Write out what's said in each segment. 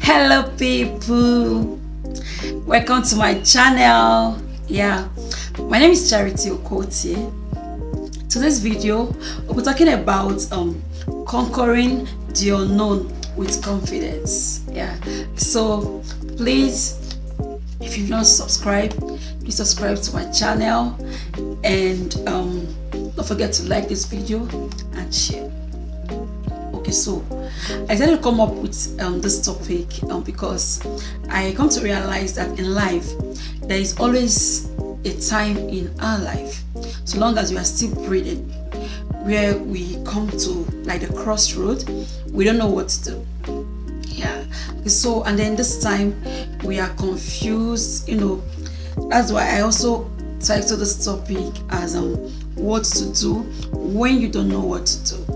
Hello people, welcome to my channel. My name is Charity Okotie. Today's video we'll be talking about conquering the unknown with confidence. So please, if you've not subscribed, please subscribe to my channel, and don't forget to like this video and share. Okay, so I decided to come up with this topic because I come to realize that in life there is always a time in our life, so long as we are still breathing, where we come to like the crossroad. We don't know what to do. So and then this time we are confused. That's why I also titled this topic as what to do when you don't know what to do.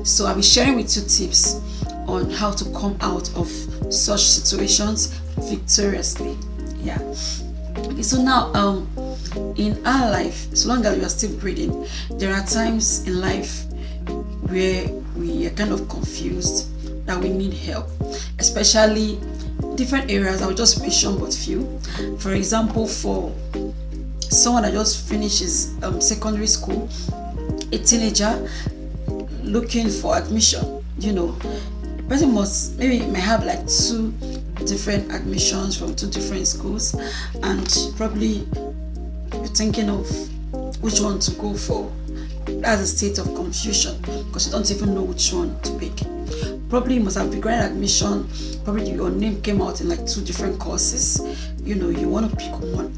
So I'll be sharing with you tips on how to come out of such situations victoriously. Okay, so now in our life, so long as we are still breathing, there are times in life where we are kind of confused, that we need help, especially different areas. I'll just mention but few. For example, for someone that just finishes secondary school, a teenager looking for admission, the person may have like 2 different admissions from 2 different schools, and probably you're thinking of which one to go for. That's a state of confusion because you don't even know which one to pick. Probably you must have begun admission, probably your name came out in like 2 different courses. You want to pick one.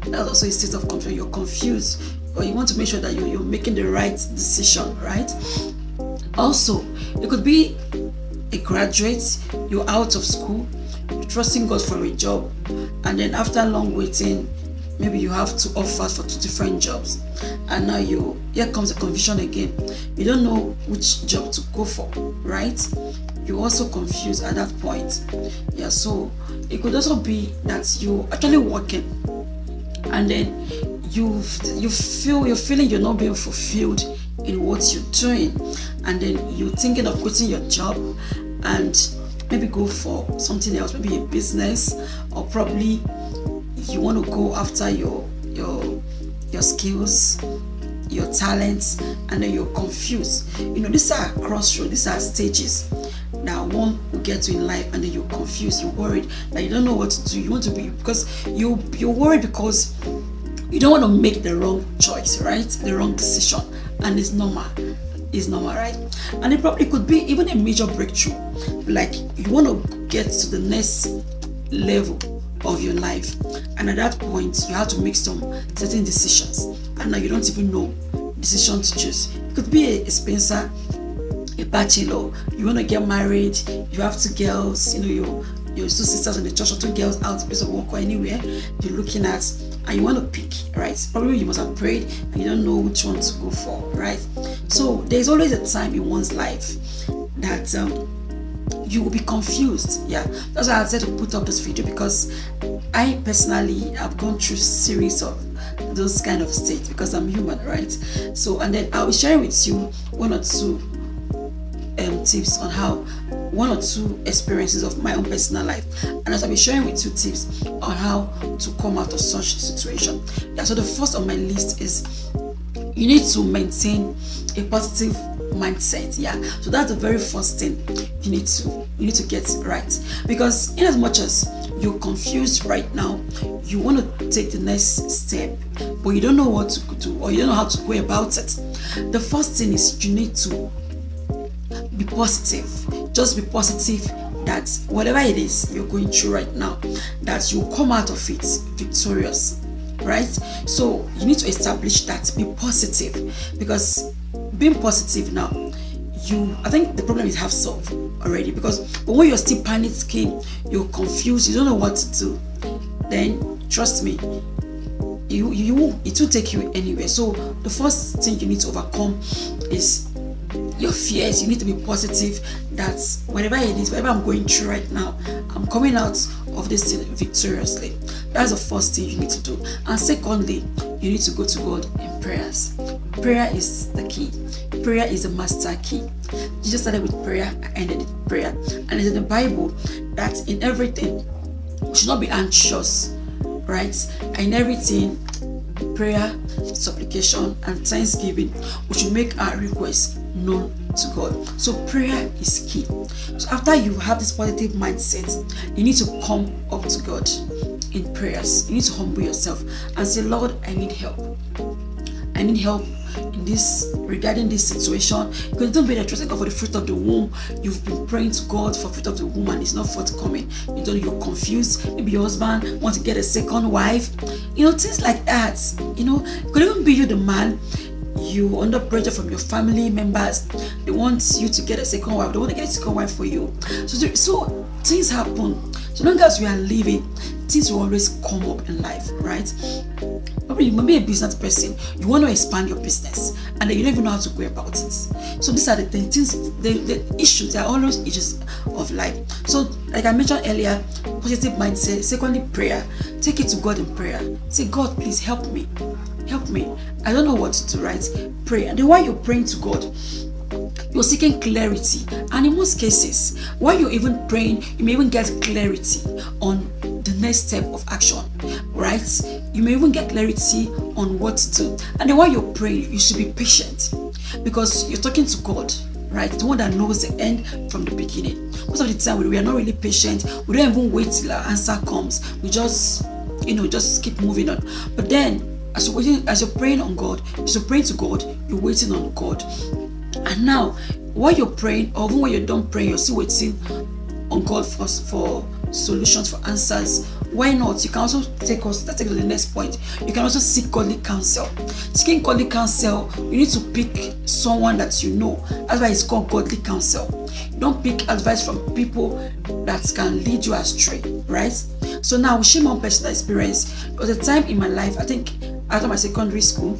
That's also a state of confusion. You're confused, or you want to make sure that you're making the right decision, right? Also, it could be a graduate, you're out of school, you're trusting God for a job, and then after long waiting, maybe you have 2 offers for 2 different jobs, and now here comes the confusion again. You don't know which job to go for, right? You're also confused at that point. So it could also be that you're actually working, and then you're feeling you're not being fulfilled in what you're doing, and then you're thinking of quitting your job and maybe go for something else, maybe a business, or probably you want to go after your skills, your talents, and then you're confused. These are crossroads, these are stages that one will get to in life, and then you're confused, you're worried that you don't know what to do. You want to be, because you're worried because you don't want to make the wrong choice, right? The wrong decision. And it's normal, right? And it probably could be even a major breakthrough, like you want to get to the next level of your life, and at that point you have to make some certain decisions, and now you don't even know decision to choose. It could be a Spencer, a bachelor, you want to get married, you have 2 girls, your 2 sisters in the church, or 2 girls out place of work or anywhere you're looking at, and you want to pick, right? Probably you must have prayed and you don't know which one to go for, right? So there's always a time in one's life that you will be confused. That's why I said to put up this video, because I personally have gone through a series of those kind of states, because I'm human, right? So, and then I'll be sharing with you 1 or 2 tips on how 1 or 2 experiences of my own personal life, and as I'll be sharing with you tips on how to come out of such situation. So the first on my list is you need to maintain a positive mindset. So that's the very first thing you need to get right, because in as much as you're confused right now, you want to take the next step, but you don't know what to do, or you don't know how to go about it. The first thing is you need to be positive. Just be positive that whatever it is you're going through right now, that you'll come out of it victorious, right? So you need to establish that. Be positive, because being positive now, I think the problem is half solved already, but when you're still panicking, you're confused, you don't know what to do, then trust me, it will take you anywhere. So the first thing you need to overcome is your fears. You need to be positive that whatever it is, whatever I'm going through right now, I'm coming out of this thing victoriously. That's the first thing you need to do. And secondly, you need to go to God in prayers. Prayer is the key. Prayer is the master key. Jesus started with prayer, I ended with prayer. And it's in the Bible that in everything we should not be anxious, right? In everything, prayer, supplication, and thanksgiving, we should make our requests known to God. So prayer is key. So after you have this positive mindset, you need to come up to God in prayers. You need to humble yourself and say, Lord, I need help. I need help in this, regarding this situation. Because don't be trusting God for the fruit of the womb. You've been praying to God for fruit of the womb and it's not forthcoming. You're confused. Maybe your husband wants to get a second wife. Things like that. It could even be you, the man. You under pressure from your family members. They want you to get a second wife. They want to get a second wife for you. So things happen. So long as we are living, things will always come up in life, right? Probably you might be a business person. You want to expand your business, and then you don't even know how to go about it. So these are the things, the issues. There are always issues of life. So like I mentioned earlier, positive mindset. Secondly, prayer. Take it to God in prayer. Say, God, please help me. Help me. I don't know what to do, right? Pray. And then while you're praying to God, you're seeking clarity. And in most cases, while you're even praying, you may even get clarity on the next step of action, right? You may even get clarity on what to do. And then while you're praying, you should be patient because you're talking to God, right? The one that knows the end from the beginning. Most of the time, we are not really patient. We don't even wait till our answer comes. We just keep moving on. But then, as you're praying on God, as you're praying to God, you're waiting on God. And now, while you're praying, or even when you're done praying, you're still waiting on God for solutions, for answers. Why not? You can also take us to the next point. You can also seek godly counsel. Seeking godly counsel, you need to pick someone that you know. That's why it's called godly counsel. You don't pick advice from people that can lead you astray, right? So now, we share my own personal experience. There was a time in my life, I think after my secondary school,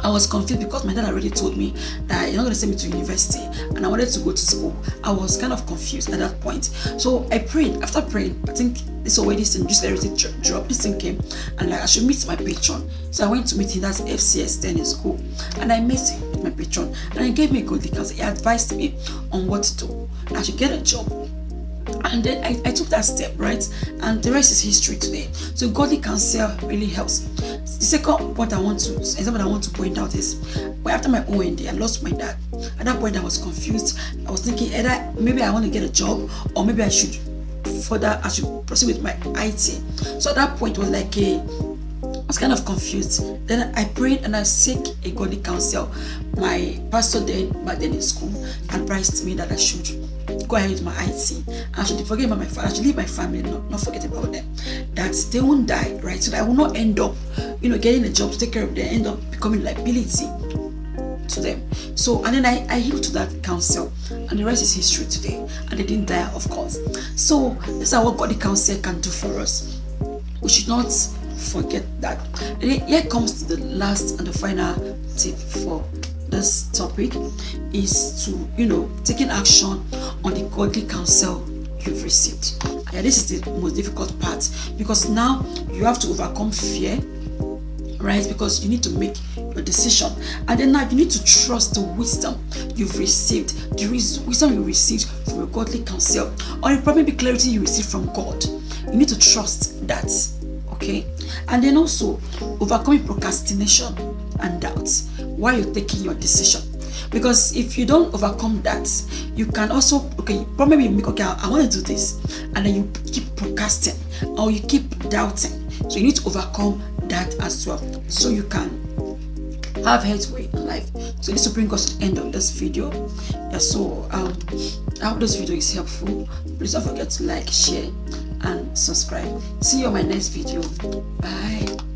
I was confused because my dad already told me that you're not going to send me to university and I wanted to go to school. I was kind of confused at that point. So I prayed. After praying, I think this already just everything dropped. This thing came and I should meet my patron. So I went to meet him. That's FCS then in school. And I met with my patron and he gave me a good counsel. He advised me on what to do. I should get a job. And then I took that step, right? And the rest is history today. So godly counsel really helps. The second point I want to point out is, well, after my OND, I lost my dad. At that point, I was confused. I was thinking either maybe I want to get a job or maybe I should proceed with my IT. So at that point, it was like I was kind of confused. Then I prayed and I seek a godly counsel. My pastor back then in school advised me that I should go ahead with my IT. I should forget about my family. I should leave my family, not forget about them. That they won't die, right? So that I will not end up, getting a job to take care of them, end up becoming liability to them. So, and then I healed to that counsel, and the rest is history today. And they didn't die, of course. So, this is what godly counsel can do for us. We should not forget that. And here comes to the last and the final tip for this topic is to taking action on the godly counsel you've received. And this is the most difficult part because now you have to overcome fear, right? Because you need to make your decision, and then now you need to trust the wisdom you've received, the wisdom you received from your godly counsel, or it probably be clarity you received from God. You need to trust that. Okay, and then also overcoming procrastination and doubts while you're taking your decision. Because if you don't overcome that, you can also probably make I want to do this, and then you keep procrastinating or you keep doubting. So you need to overcome that as well, so you can have headway in life. So this will bring us to the end of this video. So I hope this video is helpful. Please don't forget to like, share, and subscribe. See you on my next video. Bye.